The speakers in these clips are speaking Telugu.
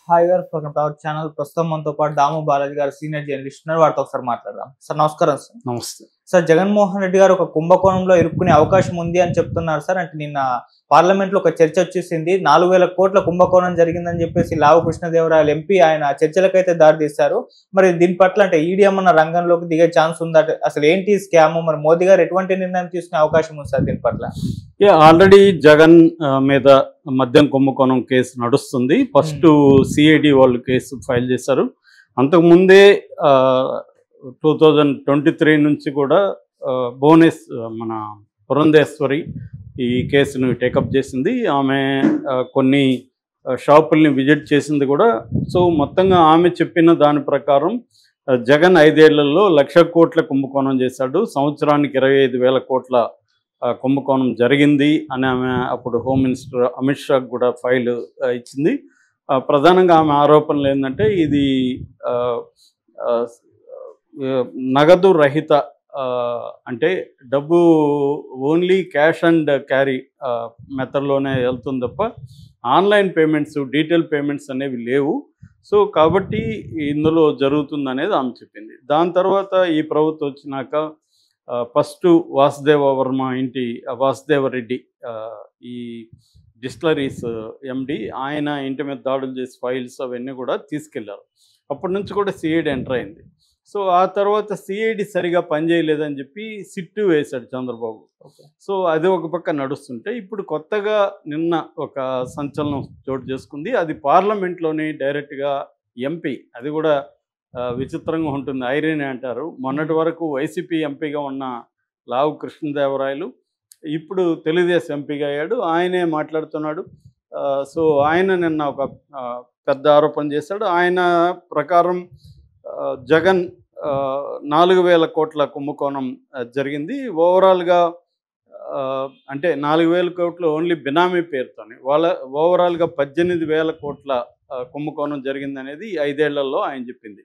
హాయ్ గారు, వెల్కమ్ టు అవర్ ఛానల్. ప్రస్తుతం మనతో పాటు దాము బాలాజీ గారు సీనియర్ జర్నలిస్ట్ ఉన్నారు. వారితో ఒకసారి మాట్లాడదాం. సార్ నమస్కారం. సార్ నమస్తే సార్, జగన్మోహన్ రెడ్డి గారు ఒక కుంభకోణంలో ఇరుక్కునే అవకాశం ఉంది అని చెప్తున్నారు సార్. అంటే నిన్న పార్లమెంట్ లో ఒక చర్చ వచ్చేసింది. 4,000 కోట్ల కుంభకోణం జరిగిందని చెప్పేసి లావు కృష్ణదేవరాయలు ఎంపీ ఆయన చర్చలకైతే దారి తీశారు. మరి దీని పట్ల అంటే ఈడీ ఏమన్న రంగంలోకి దిగే ఛాన్స్ ఉందా? అసలు ఏంటి స్కామ్? మరి మోదీ గారు ఎటువంటి నిర్ణయం తీసుకునే అవకాశం ఉంది సార్ దీని పట్ల? ఆల్రెడీ జగన్ మీద మద్యం కుంభకోణం కేసు నడుస్తుంది. ఫస్ట్ సిఐడి వాళ్ళు కేసు ఫైల్ చేశారు. అంతకుముందే 2023 నుంచి కూడా మన పురంధేశ్వరి ఈ కేసును టేకప్ చేసింది. ఆమె కొన్ని షాపుల్ని విజిట్ చేసింది కూడా. సో మొత్తంగా ఆమె చెప్పిన దాని ప్రకారం జగన్ 5 ఏళ్లలో 1,00,000 కోట్ల కుంభకోణం చేశాడు, సంవత్సరానికి 25,000 కోట్ల కుంభకోణం జరిగింది అని ఆమె అప్పుడు హోమ్ మినిస్టర్ అమిత్ షాకు కూడా ఫైల్ ఇచ్చింది. ప్రధానంగా ఆమె ఆరోపణలు ఏంటంటే ఇది నగదు రహిత, అంటే డబ్బు ఓన్లీ క్యాష్ అండ్ క్యారీ మెథడ్లోనే వెళ్తుంది తప్ప ఆన్లైన్ పేమెంట్స్, డీటెయిల్ పేమెంట్స్ అనేవి లేవు. సో కాబట్టి ఇందులో జరుగుతుంది అనేది ఆమె చెప్పింది. దాని తర్వాత ఈ ప్రభుత్వం వచ్చినాక ఫస్ట్ వాసుదేవ వర్మ ఇంటి వాసుదేవ రెడ్డి, ఈ డిస్టిలరీస్ ఎండి, ఆయన ఇంటి మీద దాడులు చేసి ఫైల్స్ అవన్నీ కూడా తీసుకెళ్లారు. అప్పటి నుంచి కూడా సిఐడి ఎంటర్ అయింది. సో ఆ తర్వాత సిఐడి సరిగా పనిచేయలేదని చెప్పి సిట్టు వేశాడు చంద్రబాబు. సో అది ఒక పక్క నడుస్తుంటే ఇప్పుడు కొత్తగా నిన్న ఒక సంచలనం చోటు చేసుకుంది. అది పార్లమెంట్లోని డైరెక్ట్గా ఎంపీ, అది కూడా విచిత్రంగా ఉంటుంది, ఐరన్ అంటారు. మొన్నటి వరకు వైసీపీ ఎంపీగా ఉన్న లావు కృష్ణదేవరాయలు ఇప్పుడు తెలుగుదేశం ఎంపీగా అయ్యాడు. ఆయనే మాట్లాడుతున్నాడు. సో ఆయన నిన్న ఒక పెద్ద ఆరోపణ చేశాడు. ఆయన ప్రకారం జగన్ 4,000 కోట్ల కుంభకోణం జరిగింది. ఓవరాల్గా అంటే 4,000 కోట్లు ఓన్లీ బినామీ పేరుతోనే, ఓవరాల్గా 18,000 కోట్ల కుంభకోణం జరిగింది అనేది 5 ఏళ్లలో ఆయన చెప్పింది.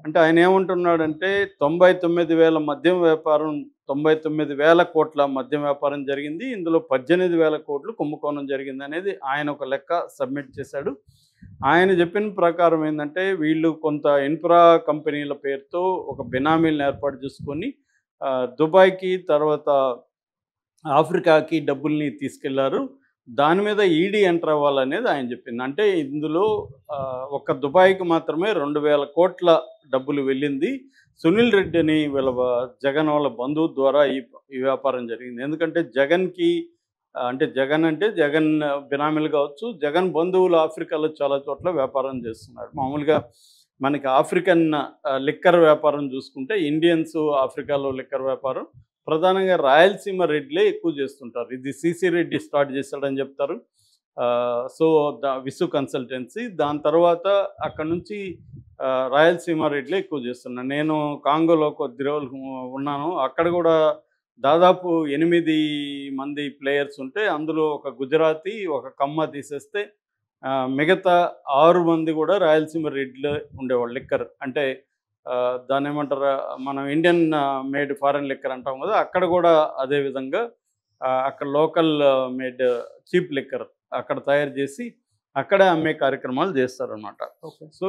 అంటే ఆయన ఏమంటున్నాడంటే 99,000 మద్యం వ్యాపారం, 99,000 కోట్ల మద్యం వ్యాపారం జరిగింది, ఇందులో 18,000 కోట్లు కుంభకోణం జరిగింది అనేది ఆయన ఒక లెక్క సబ్మిట్ చేశాడు. ఆయన చెప్పిన ప్రకారం ఏంటంటే వీళ్ళు కొంత ఇన్ఫ్రా కంపెనీల పేరుతో ఒక బినామీలను ఏర్పాటు చేసుకొని దుబాయ్కి తర్వాత ఆఫ్రికాకి డబ్బుల్ని తీసుకెళ్లారు. దాని మీద ఈడీ ఎంటర్ అవ్వాలనేది ఆయన చెప్పింది. అంటే ఇందులో ఒక్క దుబాయ్కి మాత్రమే 2,000 కోట్ల డబ్బులు వెళ్ళింది. సునీల్ రెడ్డి అని జగన్ వాళ్ళ బంధువు ద్వారా ఈ వ్యాపారం జరిగింది. ఎందుకంటే జగన్ బినామీలు కావచ్చు, జగన్ బంధువులు ఆఫ్రికాలో చాలా చోట్ల వ్యాపారం చేస్తున్నారు. మామూలుగా మనకి ఆఫ్రికన్ లిక్కర్ వ్యాపారం చూసుకుంటే ఇండియన్స్ ఆఫ్రికాలో లిక్కర్ వ్యాపారం ప్రధానంగా రాయలసీమ రెడ్లే ఎక్కువ చేస్తుంటారు. ఇది సిసి రెడ్డి స్టార్ట్ చేశాడని చెప్తారు. సో విసు కన్సల్టెన్సీ, దాని తర్వాత అక్కడ నుంచి రాయలసీమ రెడ్లే ఎక్కువ చేస్తున్నారు. నేను కాంగోలో కొద్ది రోజులు ఉన్నాను. అక్కడ కూడా దాదాపు 8 మంది ప్లేయర్స్ ఉంటే అందులో ఒక గుజరాతీ, ఒక కమ్మ తీసేస్తే మిగతా 6 మంది కూడా రాయలసీమ రెడ్లే ఉండేవాళ్ళు. లిక్కర్ అంటే దాన్ని ఏమంటారు, మనం ఇండియన్ మేడ్ ఫారెన్ లిక్కర్ అంటాం కదా, అక్కడ కూడా అదేవిధంగా అక్కడ లోకల్ మేడ్ చీప్ లిక్కర్ అక్కడ తయారు చేసి అక్కడే అమ్మే కార్యక్రమాలు చేస్తారనమాట. సో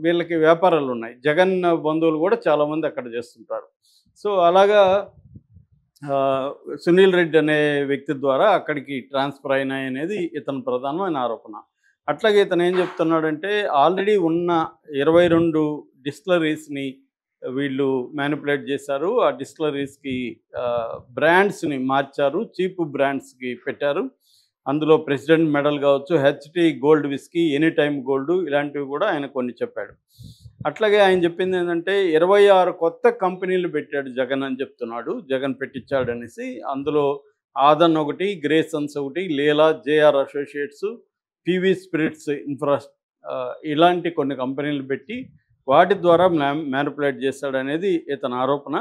వీళ్ళకి వ్యాపారాలు ఉన్నాయి. జగన్ బంధువులు కూడా చాలామంది అక్కడ చేస్తుంటారు. సో అలాగా సునీల్ రెడ్డి అనే వ్యక్తి ద్వారా అక్కడికి ట్రాన్స్ఫర్ అయినాయి అనేది ఇతని ప్రధానమైన ఆరోపణ. అట్లాగే ఇతను ఏం చెప్తున్నాడంటే ఆల్రెడీ ఉన్న 22 డిస్టిలరీస్ని వీళ్ళు మ్యానిపులేట్ చేశారు. ఆ డిస్టిలరీస్కి బ్రాండ్స్ని మార్చారు, చీప్ బ్రాండ్స్కి పెట్టారు. అందులో ప్రెసిడెంట్ మెడల్ కావచ్చు, HT gold whisky, any time gold, ఇలాంటివి కూడా ఆయన కొన్ని చెప్పాడు. అట్లాగే ఆయన చెప్పింది ఏంటంటే 26 కొత్త కంపెనీలు పెట్టాడు జగన్ అని చెప్తున్నాడు. జగన్ పెట్టించాడు అనేసి. అందులో ఆదన్ ఒకటి, గ్రేసన్స్ ఒకటి, లీలా, జేఆర్ అసోసియేట్స్, పివి స్పిరిట్స్ ఇలాంటి కొన్ని కంపెనీలు పెట్టి వాటి ద్వారా మ్యానిపులేట్ చేశాడనేది ఇతని ఆరోపణ.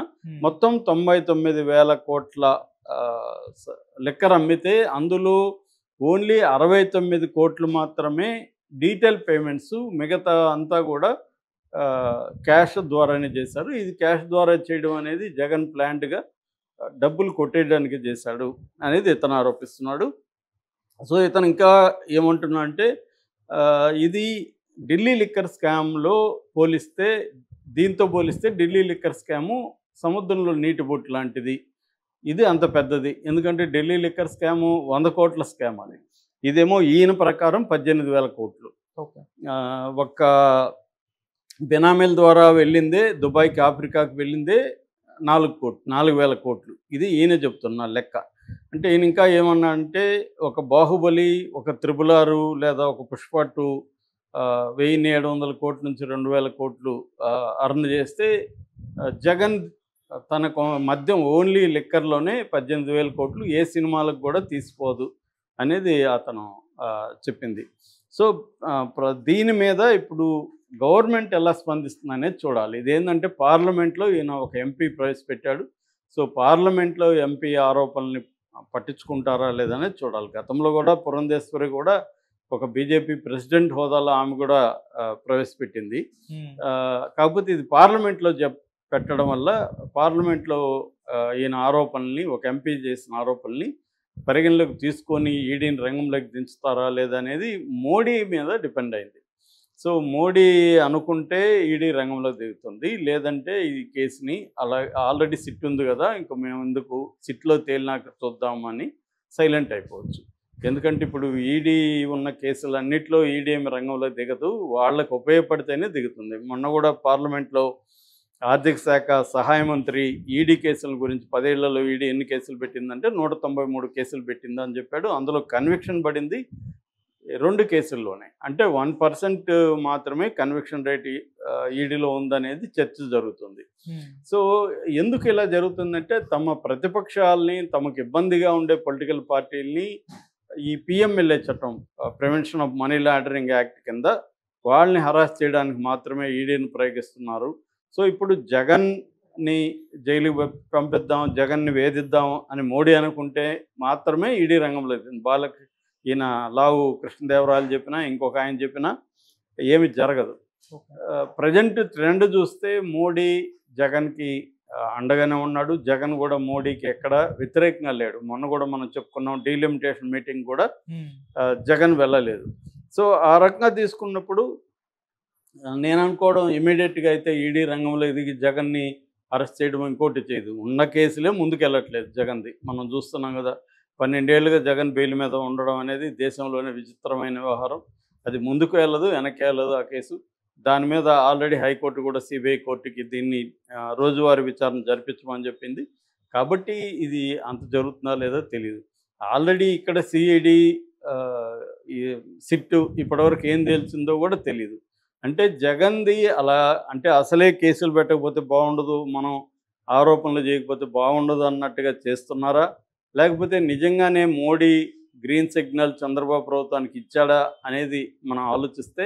మొత్తం 99,000 కోట్ల లిక్కర్ అమ్మితే అందులో ఓన్లీ 69 కోట్లు మాత్రమే డీటెయిల్ పేమెంట్స్, మిగతా అంతా కూడా క్యాష్ ద్వారానే చేశారు. ఇది క్యాష్ ద్వారా చేయడం అనేది జగన్ ప్లాన్డ్గా డబ్బులు కొట్టేయడానికి చేశాడు అనేది ఇతను ఆరోపిస్తున్నాడు. సో ఇతను ఇంకా ఏమంటున్నా అంటే ఇది ఢిల్లీ లిక్కర్ స్కామ్లో పోలిస్తే దీంతో పోలిస్తే ఢిల్లీ లిక్కర్ స్కాము సముద్రంలో నీటి బొట్టు లాంటిది. ఇది అంత పెద్దది. ఎందుకంటే ఢిల్లీ లిక్కర్ స్కాము 100 కోట్ల స్కామ్ అది. ఇదేమో ఈయన ప్రకారం 18,000 కోట్లు. ఓకే. ఒక్క బెనామీల ద్వారా వెళ్ళిందే దుబాయ్‌కి, ఆఫ్రికాకి వెళ్ళిందే 4,000 కోట్లు. ఇది ఈయన చెప్తున్న లెక్క. అంటే ఈయన ఇంకా ఏమన్నా అంటే ఒక 'బాహుబలి', ఒక 'త్రిబుల్ ఆర్' లేదా ఒక 'పుష్ప 2' 1,700 కోట్ల నుంచి 2,000 కోట్లు అర్న్ చేస్తే జగన్ తన మద్యం ఓన్లీ లిక్కర్‌లోనే 18,000 కోట్లు ఏ సినిమాలకు కూడా తీసిపోదు అనేది అతను చెప్పింది. సో, దీని మీద ఇప్పుడు గవర్నమెంట్ ఎలా స్పందిస్తుందనేది చూడాలి. ఇదేంటంటే పార్లమెంట్లో ఈయన ఒక ఎంపీ ప్రవేశపెట్టాడు. సో, పార్లమెంట్లో ఎంపీ ఆరోపణల్ని పట్టించుకుంటారా లేదనేది చూడాలి. గతంలో కూడా పురంధేశ్వరి కూడా ఒక బీజేపీ ప్రెసిడెంట్ హోదాలో ఆమె కూడా ప్రవేశపెట్టింది. కాకపోతే ఇది పార్లమెంట్లో పెట్టడం వల్ల పార్లమెంట్లో ఈయన ఆరోపణల్ని, ఒక ఎంపీ చేసిన ఆరోపణల్ని పరిగణలోకి తీసుకొని ఈడీని రంగంలోకి దించుతారా లేదా అనేది మోడీ మీద డిపెండ్ అయింది. సో, మోడీ అనుకుంటే ఈడీ రంగంలోకి దిగుతుంది. లేదంటే ఈ కేసుని అలా ఆల్రెడీ సిట్ ఉంది కదా, ఇంక మేము ఎందుకు సిట్లో తేలినాక చూద్దామని సైలెంట్ అయిపోవచ్చు. ఎందుకంటే ఇప్పుడు ఈడీ ఉన్న కేసులన్నింటిలో ఈడీ ఏమి రంగంలో దిగదు, వాళ్ళకు ఉపయోగపడితేనే దిగుతుంది. మొన్న కూడా పార్లమెంట్లో ఆర్థిక శాఖ సహాయ మంత్రి ఈడీ కేసుల గురించి 10 ఏళ్లలో ఈడీ ఎన్ని కేసులు పెట్టిందంటే 193 కేసులు పెట్టిందని చెప్పాడు. అందులో కన్విక్షన్ పడింది 2 కేసుల్లోనే. అంటే 1% మాత్రమే కన్విక్షన్ రేట్ ఈడీలో ఉందనేది చర్చ జరుగుతుంది. సో, ఎందుకు ఇలా జరుగుతుందంటే తమ ప్రతిపక్షాలని, తమకు ఇబ్బందిగా ఉండే పొలిటికల్ పార్టీలని ఈ పిఎంఎల్ఏ చట్టం, prevention of money laundering act కింద వాళ్ళని హరాస్ చేయడానికి మాత్రమే ఈడీని ప్రయోగిస్తున్నారు. సో, ఇప్పుడు జగన్ని జైలుకి పంపిద్దాం, జగన్ని వేధిద్దాం అని మోడీ అనుకుంటే మాత్రమే ఈడీ రంగంలో దిగుతుంది. ఈయన లావు కృష్ణదేవరాయలు చెప్పినా, ఇంకొక ఆయన చెప్పినా ఏమి జరగదు. ప్రజెంట్ ట్రెండ్ చూస్తే మోడీ జగన్కి అండగానే ఉన్నాడు. జగన్ కూడా మోడీకి ఎక్కడ వ్యతిరేకంగా లేడు. మొన్న కూడా మనం చెప్పుకున్నాం, డీలిమిటేషన్ మీటింగ్ కూడా జగన్ వెళ్ళలేదు. సో, ఆ రకంగా తీసుకున్నప్పుడు నేను అనుకోవడం ఇమీడియట్గా అయితే ఈడీ రంగంలో దిగి జగన్ని అరెస్ట్ చేయడం ఇంకోటి చేయదు. ఉన్న కేసులే ముందుకు వెళ్ళట్లేదు జగన్ది. మనం చూస్తున్నాం కదా, 12 ఏళ్ళుగా జగన్ బెయిల్ మీద ఉండడం అనేది దేశంలోనే విచిత్రమైన వ్యవహారం. అది ముందుకు వెళ్ళదు, వెనక్కి వెళ్ళదు ఆ కేసు. దాని మీద ఆల్రెడీ హైకోర్టు కూడా సిబిఐ కోర్టుకి దీన్ని రోజువారీ విచారణ జరిపించమని చెప్పింది. కాబట్టి ఇది అంత జరుగుతుందా లేదో తెలియదు. ఆల్రెడీ ఇక్కడ సిఐడి, సిట్ ఇప్పటివరకు ఏం తెలిసిందో కూడా తెలియదు. అంటే జగన్ది అలా అంటే అసలే కేసులు పెట్టకపోతే బాగుండదు, మనం ఆరోపణలు చేయకపోతే బాగుండదు అన్నట్టుగా చేస్తున్నారా, లేకపోతే నిజంగానే మోడీ గ్రీన్ సిగ్నల్ చంద్రబాబు ప్రభుత్వానికి ఇచ్చాడా అనేది మనం ఆలోచిస్తే,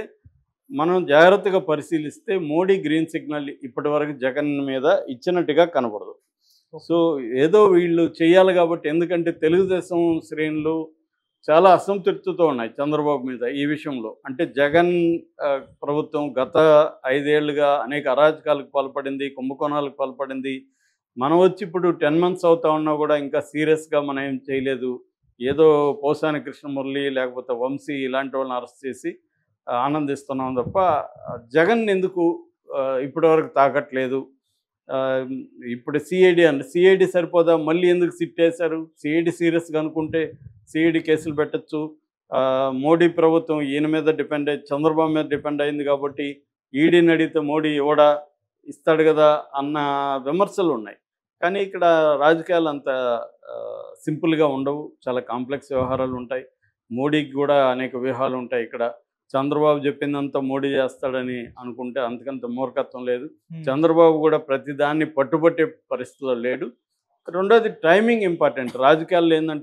మనం జాగ్రత్తగా పరిశీలిస్తే మోడీ గ్రీన్ సిగ్నల్ ఇప్పటివరకు జగన్ మీద ఇచ్చినట్టుగా కనబడదు. సో, ఏదో వీళ్ళు చేయాలి కాబట్టి, ఎందుకంటే తెలుగుదేశం శ్రేణులు చాలా అసంతృప్తితో ఉన్నాయి చంద్రబాబు మీద ఈ విషయంలో. అంటే జగన్ ప్రభుత్వం గత 5 ఏళ్లుగా అనేక అరాచకాలకు పాల్పడింది, కుంభకోణాలకు పాల్పడింది. మనం వచ్చి ఇప్పుడు 10 మంత్స్ అవుతా ఉన్నా కూడా ఇంకా సీరియస్గా మనం ఏం చేయలేదు. ఏదో పోసాని కృష్ణమురళి లేకపోతే వంశీ ఇలాంటి వాళ్ళని అరెస్ట్ చేసి ఆనందిస్తున్నాం తప్ప జగన్ ఎందుకు ఇప్పటివరకు తాకట్లేదు. ఇప్పుడు సిఐడి సరిపోదా, మళ్ళీ ఎందుకు సిట్ వేశారు? సిఐడి సీరియస్గా అనుకుంటే సిఐడి కేసులు పెట్టచ్చు. మోడీ ప్రభుత్వం ఈయన మీద డిపెండ్ అయ్యి, చంద్రబాబు మీద డిపెండ్ అయింది కాబట్టి ఈడీని అడిగితే మోడీ ఇవ్వడా, ఇస్తాడు కదా అన్న విమర్శలు ఉన్నాయి. కానీ ఇక్కడ రాజకీయాలు అంత సింపుల్గా ఉండవు, చాలా కాంప్లెక్స్ వ్యవహారాలు ఉంటాయి. మోడీకి కూడా అనేక వ్యూహాలు ఉంటాయి. ఇక్కడ చంద్రబాబు చెప్పిందంతా మోడీ చేస్తాడని అనుకుంటే అంతకంత మూర్ఖత్వం లేదు. చంద్రబాబు కూడా ప్రతిదాన్ని పట్టుబట్టే పరిస్థితిలో లేడు. రెండోది టైమింగ్ ఇంపార్టెంట్. రాజకీయాల్లో ఏంటంటే